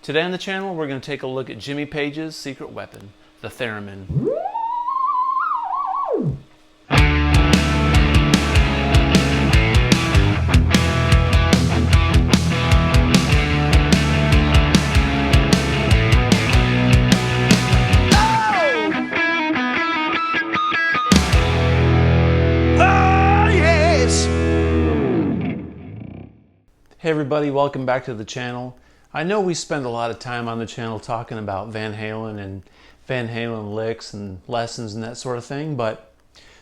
Today on the channel, we're going to take a look at Jimmy Page's secret weapon, the theremin. Hey everybody, welcome back to the channel. I know we spend a lot of time on the channel talking about Van Halen and Van Halen licks and lessons and that sort of thing, but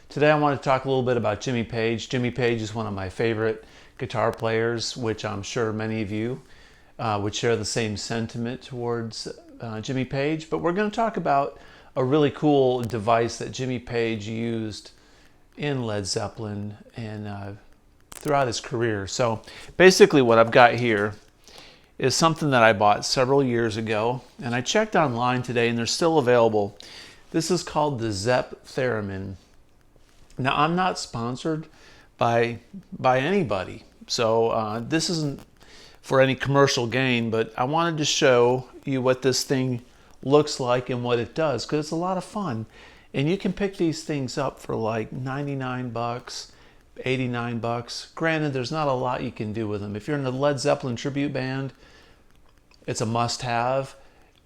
today I want to talk a little bit about Jimmy Page. Jimmy Page is one of my favorite guitar players, which I'm sure many of you would share the same sentiment towards Jimmy Page, but we're going to talk about a really cool device that Jimmy Page used in Led Zeppelin and throughout his career. So basically what I've got here is something that I bought several years ago, and I checked online today and they're still available. This is called the Zip Theremin. Now I'm not sponsored by anybody, so this isn't for any commercial gain, but I wanted to show you what this thing looks like and what it does, because it's a lot of fun. And you can pick these things up for like 99 bucks, 89 bucks. Granted, there's not a lot you can do with them. If you're in a Led Zeppelin tribute band, it's a must-have.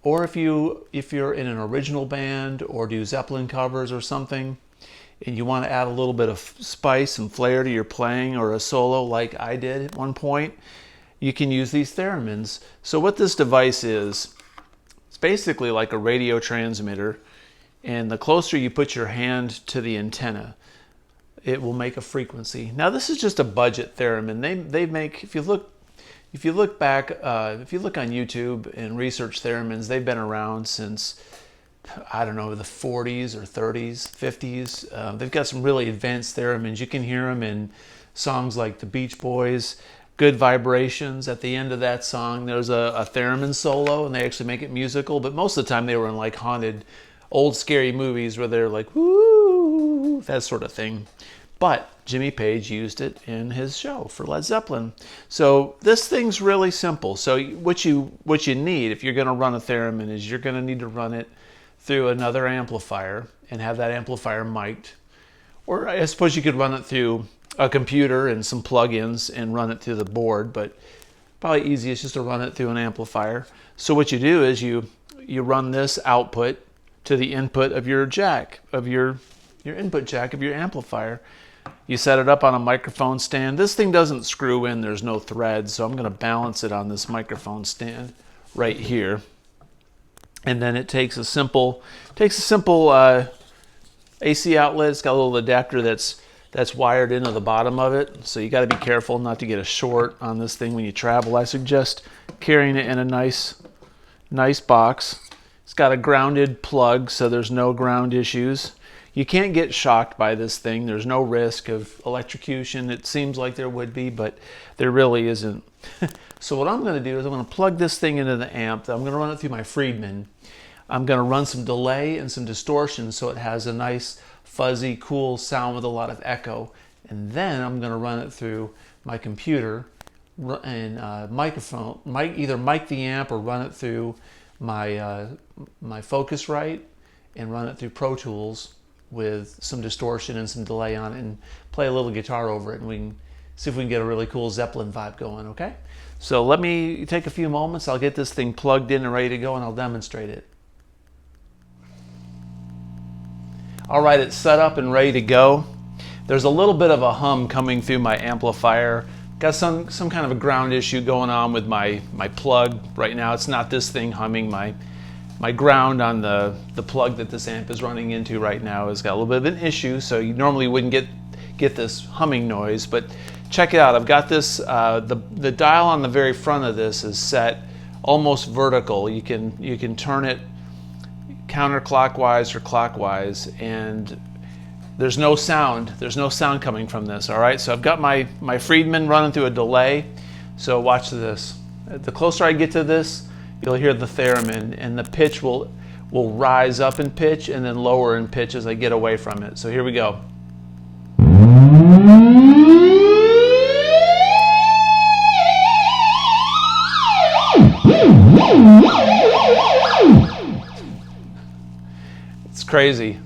Or if you're in an original band or do Zeppelin covers or something, and you want to add a little bit of spice and flair to your playing or a solo like I did at one point, you can use these theremins. So what this device is, it's basically like a radio transmitter, and the closer you put your hand to the antenna, it will make a frequency. Now this is just a budget theremin. They make, if you look back, if you look on YouTube and research theremins, they've been around since, I don't know, the 40s or 30s, 50s. They've got some really advanced theremins. You can hear them in songs like the Beach Boys, Good Vibrations. At the end of that song, there's a theremin solo, and they actually make it musical, but most of the time they were in like haunted, old scary movies where they're like, woo, that sort of thing. But Jimmy Page used it in his show for Led Zeppelin. So this thing's really simple. So what you need if you're going to run a theremin is you're going to need to run it through another amplifier and have that amplifier mic'd. Or I suppose you could run it through a computer and some plugins and run it through the board, but probably easiest just to run it through an amplifier. So what you do is you run this output to the input of your jack, of your input jack of your amplifier. You set it up on a microphone stand. This thing doesn't screw in, there's no threads, so I'm going to balance it on this microphone stand right here. And then it takes a simple AC outlet. It's got a little adapter that's wired into the bottom of it, so you got to be careful not to get a short on this thing when you travel. I suggest carrying it in a nice box. It's got a grounded plug, so there's no ground issues. You can't get shocked by this thing. There's no risk of electrocution. It seems like there would be, but there really isn't. So what I'm going to do is I'm going to plug this thing into the amp. I'm going to run it through my Friedman. I'm going to run some delay and some distortion so it has a nice, fuzzy, cool sound with a lot of echo. And then I'm going to run it through my computer and microphone. Either mic the amp or run it through my Focusrite and run it through Pro Tools with some distortion and some delay on it and play a little guitar over it, and we can see if we can get a really cool Zeppelin vibe going, okay? So let me take a few moments. I'll get this thing plugged in and ready to go, and I'll demonstrate it. All right, it's set up and ready to go. There's a little bit of a hum coming through my amplifier. Got some kind of a ground issue going on with my plug right now. It's not this thing humming. My ground on the plug that this amp is running into right now has got a little bit of an issue, so you normally wouldn't get this humming noise, but check it out. I've got this, the dial on the very front of this is set almost vertical. You can turn it counterclockwise or clockwise, and there's no sound coming from this. All right, so I've got my Friedman running through a delay, so watch this. The closer I get to this, you'll hear the theremin, and the pitch will rise up in pitch and then lower in pitch as I get away from it. So here we go. crazy.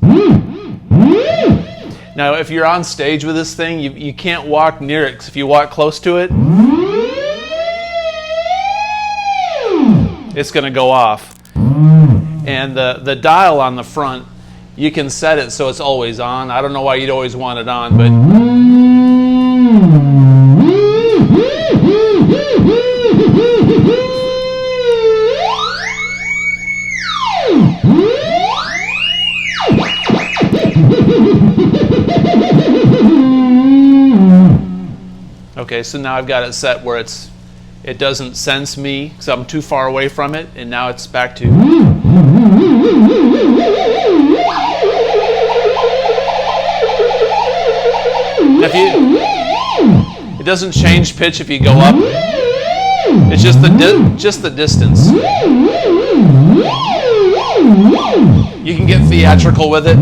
Now, if you're on stage with this thing, you can't walk near it, because if you walk close to it, it's going to go off. And the dial on the front, you can set it so it's always on. I don't know why you'd always want it on, but okay, so now I've got it set where it doesn't sense me because I'm too far away from it, and now it's back to. It doesn't change pitch if you go up. It's just the distance. You can get theatrical with it.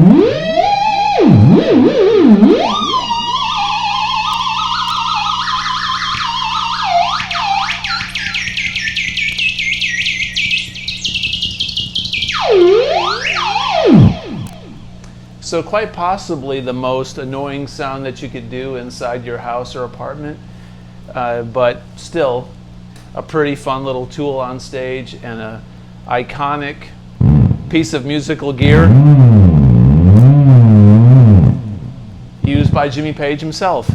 So quite possibly the most annoying sound that you could do inside your house or apartment, but still a pretty fun little tool on stage and an iconic piece of musical gear used by Jimmy Page himself.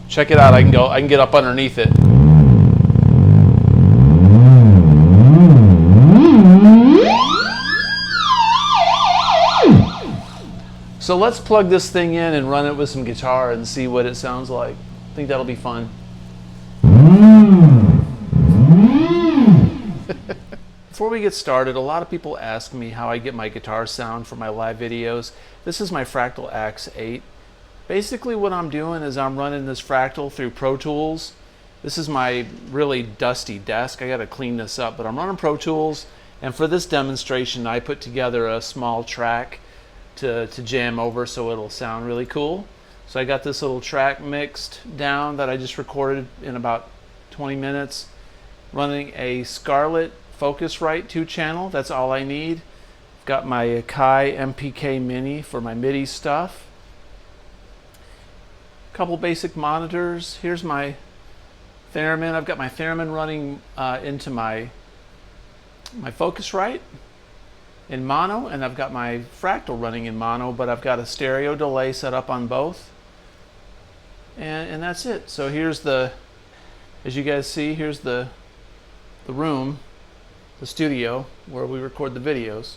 Check it out. I can get up underneath it. So let's plug this thing in and run it with some guitar and see what it sounds like. I think that'll be fun. Before we get started, a lot of people ask me how I get my guitar sound for my live videos. This is my Fractal Axe 8. Basically what I'm doing is I'm running this Fractal through Pro Tools. This is my really dusty desk. I gotta clean this up, but I'm running Pro Tools, and for this demonstration I put together a small track to jam over so it'll sound really cool. So I got this little track mixed down that I just recorded in about 20 minutes, running a Scarlett Focusrite 2-channel. That's all I need. I've got my Akai MPK Mini for my MIDI stuff. A couple basic monitors. Here's my Theremin. I've got my Theremin running into my Focusrite in mono, and I've got my Fractal running in mono, but I've got a stereo delay set up on both, and that's it. So here's the, as you guys see, here's the room, the studio where we record the videos.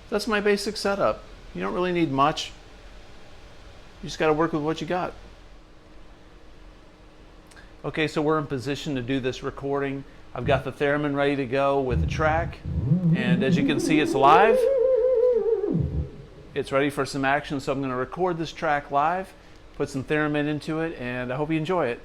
That's my basic setup. You don't really need much. You just got to work with what you got. Okay, so we're in position to do this recording. I've got the Theremin ready to go with the track, and as you can see, it's live. It's ready for some action, so I'm going to record this track live, put some Theremin into it, and I hope you enjoy it.